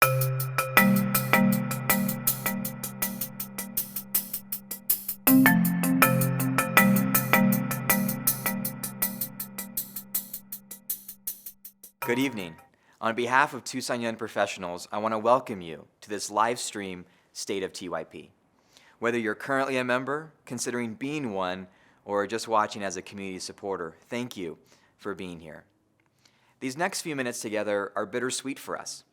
Good evening. On behalf of Tucson Young Professionals, I want to welcome you to this live stream State of TYP. Whether you're currently a member, considering being one, or just watching as a community supporter, thank you for being here. These next few minutes together are bittersweet for us.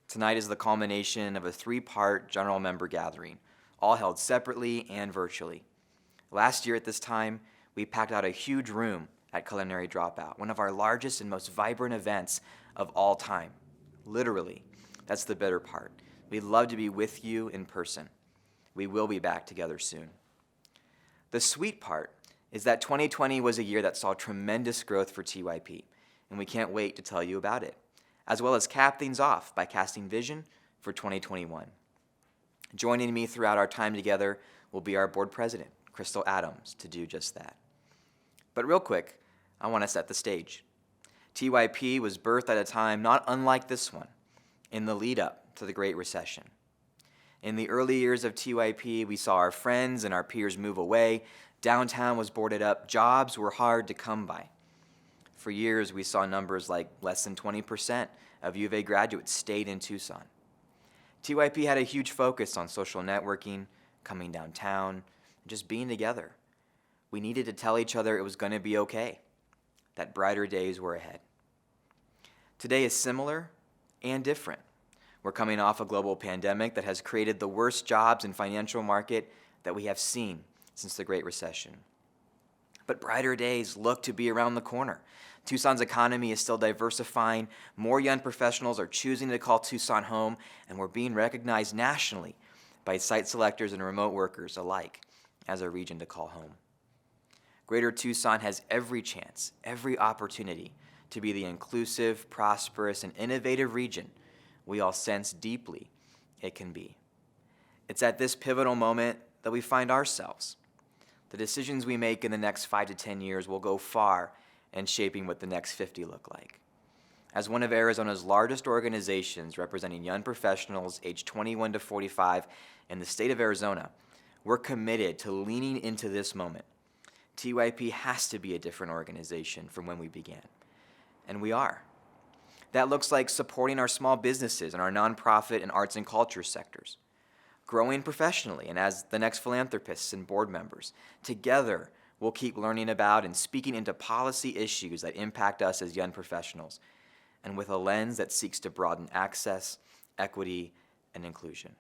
Tonight is the culmination of a three-part general member gathering, all held separately and virtually. Last year at this time, we packed out a huge room at Culinary Dropout, one of our largest and most vibrant events of all time. Literally, that's the bitter part. We'd love to be with you in person. We will be back together soon. The sweet part is that 2020 was a year that saw tremendous growth for TYP, and we can't wait to tell you about it, as well as cap things off by casting vision for 2021. Joining me throughout our time together will be our board president, Crystal Adams, to do just that. But real quick, I want to set the stage. TYP was birthed at a time not unlike this one, in the lead up to the Great Recession. In the early years of TYP, we saw our friends and our peers move away, downtown was boarded up, jobs were hard to come by. For years, we saw numbers like less than 20% of U of A graduates stayed in Tucson. TYP had a huge focus on social networking, coming downtown, and just being together. We needed to tell each other it was going to be okay, that brighter days were ahead. Today is similar and different. We're coming off a global pandemic that has created the worst jobs and financial market that we have seen since the Great Recession. But brighter days look to be around the corner. Tucson's economy is still diversifying, more young professionals are choosing to call Tucson home, and we're being recognized nationally by site selectors and remote workers alike as a region to call home. Greater Tucson has every chance, every opportunity to be the inclusive, prosperous, and innovative region we all sense deeply it can be. It's at this pivotal moment that we find ourselves. The decisions we make in the next 5 to 10 years will go far in shaping what the next 50 look like. As one of Arizona's largest organizations representing young professionals aged 21 to 45 in the state of Arizona, we're committed to leaning into this moment. TYP has to be a different organization from when we began, and we are. That looks like supporting our small businesses and our nonprofit and arts and culture sectors, growing professionally and as the next philanthropists and board members. Together, we'll keep learning about and speaking into policy issues that impact us as young professionals, and with a lens that seeks to broaden access, equity, and inclusion.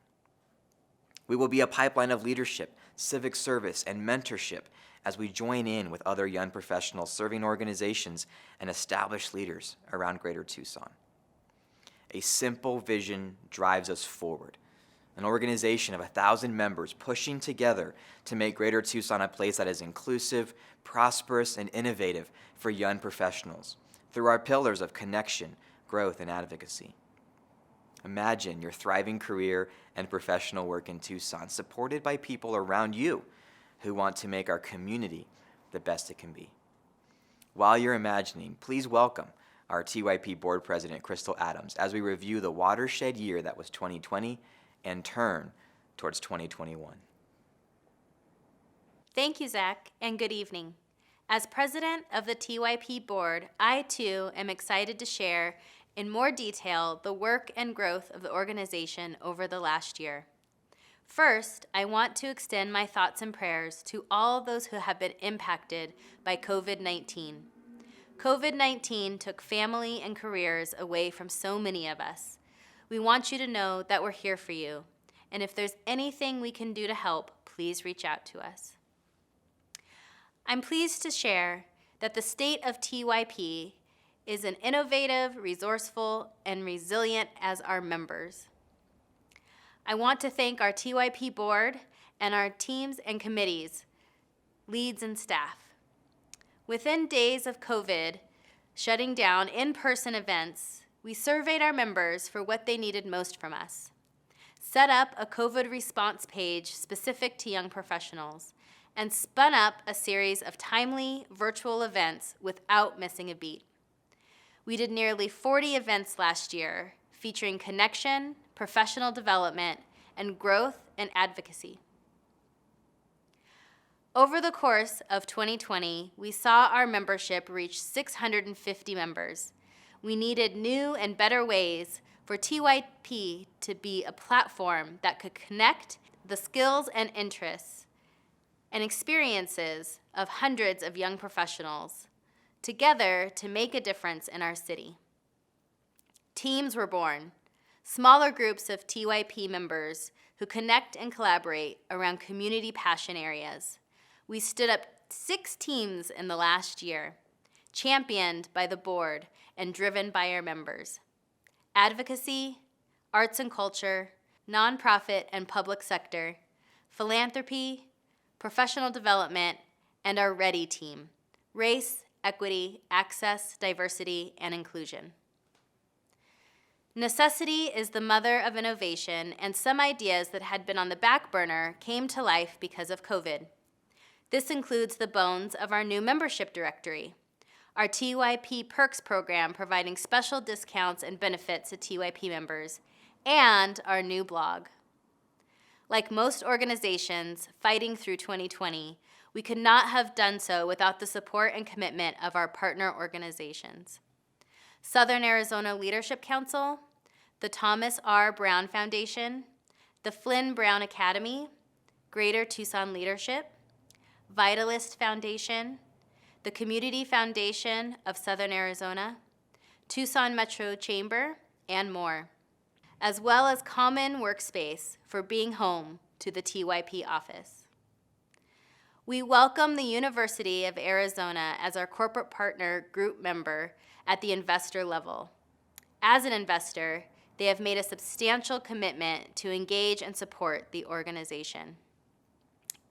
We will be a pipeline of leadership, civic service, and mentorship as we join in with other young professionals serving organizations and established leaders around Greater Tucson. A simple vision drives us forward. An organization of 1,000 members pushing together to make Greater Tucson a place that is inclusive, prosperous, and innovative for young professionals through our pillars of connection, growth, and advocacy. Imagine your thriving career and professional work in Tucson, supported by people around you who want to make our community the best it can be. While you're imagining, please welcome our TYP Board President, Crystal Adams, as we review the watershed year that was 2020 and turn towards 2021. Thank you, Zach, and good evening. As president of the TYP Board, I too am excited to share in more detail the work and growth of the organization over the last year. First, I want to extend my thoughts and prayers to all those who have been impacted by COVID-19. COVID-19 took family and careers away from so many of us. We want you to know that we're here for you, and if there's anything we can do to help, please reach out to us. I'm pleased to share that the state of TYP is as innovative, resourceful, and resilient as our members. I want to thank our TYP board and our teams and committees, leads and staff. Within days of COVID shutting down in-person events, we surveyed our members for what they needed most from us, set up a COVID response page specific to young professionals, and spun up a series of timely virtual events without missing a beat. We did nearly 40 events last year, featuring connection, professional development, and growth and advocacy. Over the course of 2020, we saw our membership reach 650 members. We needed new and better ways for TYP to be a platform that could connect the skills and interests and experiences of hundreds of young professionals together to make a difference in our city. Teams were born, smaller groups of TYP members who connect and collaborate around community passion areas. We stood up 6 teams in the last year, championed by the board and driven by our members. Advocacy, arts and culture, nonprofit and public sector, philanthropy, professional development, and our READY team, race, equity, access, diversity, and inclusion. Necessity is the mother of innovation, and some ideas that had been on the back burner came to life because of COVID. This includes the bones of our new membership directory, our TYP Perks program providing special discounts and benefits to TYP members, and our new blog. Like most organizations fighting through 2020, we could not have done so without the support and commitment of our partner organizations. Southern Arizona Leadership Council, the Thomas R. Brown Foundation, the Flynn Brown Academy, Greater Tucson Leadership, Vitalist Foundation, the Community Foundation of Southern Arizona, Tucson Metro Chamber, and more, as well as Common Workspace for being home to the TYP office. We welcome the University of Arizona as our corporate partner group member at the investor level. As an investor, they have made a substantial commitment to engage and support the organization.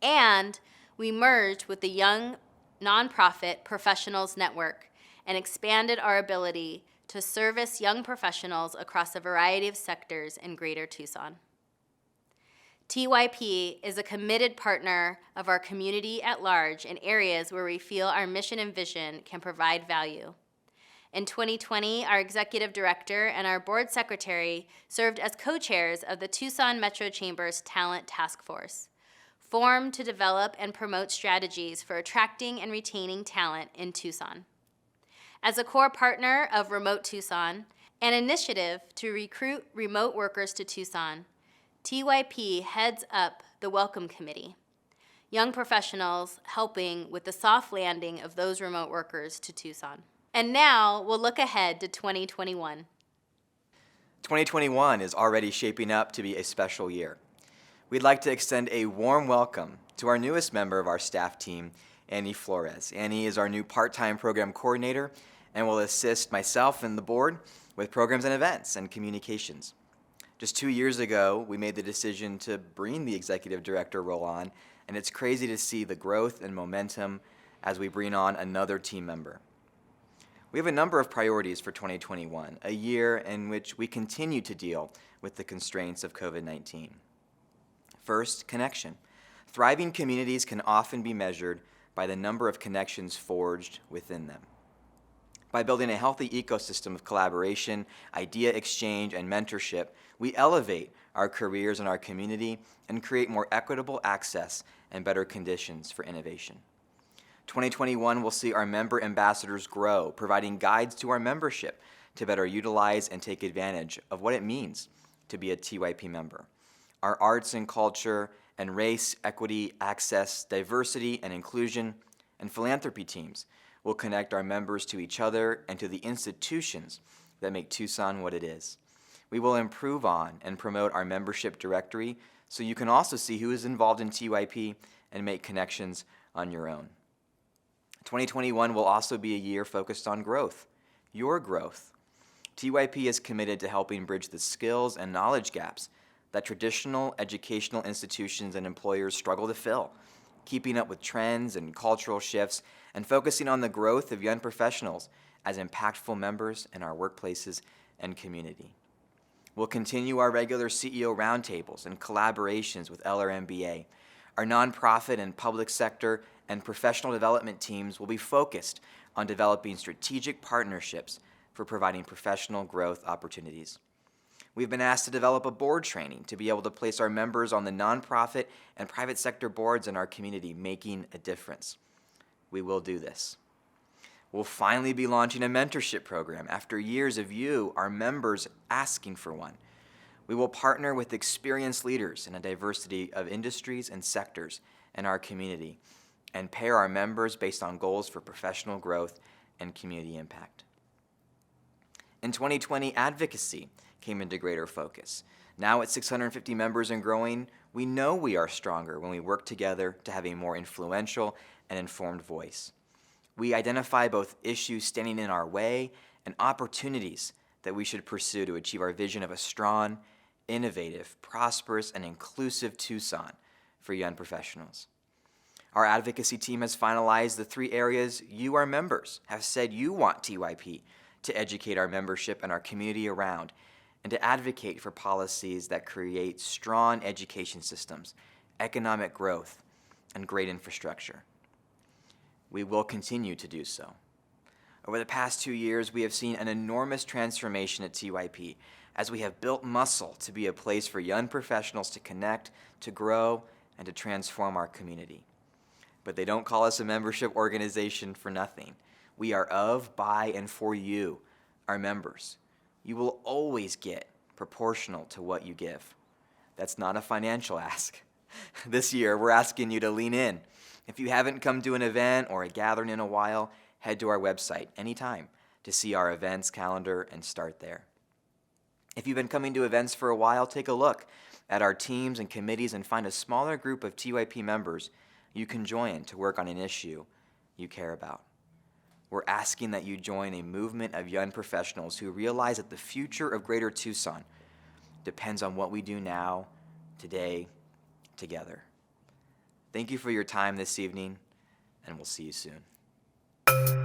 And we merged with the Young Nonprofit Professionals Network and expanded our ability to service young professionals across a variety of sectors in Greater Tucson. TYP is a committed partner of our community at large in areas where we feel our mission and vision can provide value. In 2020, our executive director and our board secretary served as co-chairs of the Tucson Metro Chamber's Talent Task Force, formed to develop and promote strategies for attracting and retaining talent in Tucson. As a core partner of Remote Tucson, an initiative to recruit remote workers to Tucson, TYP heads up the Welcome Committee, young professionals helping with the soft landing of those remote workers to Tucson. And now we'll look ahead to 2021. 2021 is already shaping up to be a special year. We'd like to extend a warm welcome to our newest member of our staff team, Annie Flores. Annie is our new part-time program coordinator and will assist myself and the board with programs and events and communications. Just 2 years ago, we made the decision to bring the executive director role on, and it's crazy to see the growth and momentum as we bring on another team member. We have a number of priorities for 2021, a year in which we continue to deal with the constraints of COVID-19. First, connection. Thriving communities can often be measured by the number of connections forged within them. By building a healthy ecosystem of collaboration, idea exchange, and mentorship, we elevate our careers in our community and create more equitable access and better conditions for innovation. 2021 will see our member ambassadors grow, providing guides to our membership to better utilize and take advantage of what it means to be a TYP member. Our arts and culture and race, equity, access, diversity, and inclusion, and philanthropy teams will connect our members to each other and to the institutions that make Tucson what it is. We will improve on and promote our membership directory so you can also see who is involved in TYP and make connections on your own. 2021 will also be a year focused on growth, your growth. TYP is committed to helping bridge the skills and knowledge gaps that traditional educational institutions and employers struggle to fill, keeping up with trends and cultural shifts, and focusing on the growth of young professionals as impactful members in our workplaces and community. We'll continue our regular CEO roundtables and collaborations with LRMBA. Our nonprofit and public sector and professional development teams will be focused on developing strategic partnerships for providing professional growth opportunities. We've been asked to develop a board training to be able to place our members on the nonprofit and private sector boards in our community, making a difference. We will do this. We'll finally be launching a mentorship program after years of you, our members, asking for one. We will partner with experienced leaders in a diversity of industries and sectors in our community and pair our members based on goals for professional growth and community impact. In 2020, advocacy came into greater focus. Now at 650 members and growing, we know we are stronger when we work together to have a more influential and informed voice. We identify both issues standing in our way and opportunities that we should pursue to achieve our vision of a strong, innovative, prosperous, and inclusive Tucson for young professionals. Our advocacy team has finalized the 3 areas you, our members, have said you want TYP to educate our membership and our community around, and to advocate for policies that create strong education systems, economic growth, and great infrastructure. We will continue to do so. Over the past 2 years, we have seen an enormous transformation at TYP as we have built muscle to be a place for young professionals to connect, to grow, and to transform our community. But they don't call us a membership organization for nothing. We are of, by, and for you, our members. You will always get proportional to what you give. That's not a financial ask. This year, we're asking you to lean in. If you haven't come to an event or a gathering in a while, head to our website anytime to see our events calendar and start there. If you've been coming to events for a while, take a look at our teams and committees and find a smaller group of TYP members you can join to work on an issue you care about. We're asking that you join a movement of young professionals who realize that the future of Greater Tucson depends on what we do now, today, together. Thank you for your time this evening, and we'll see you soon.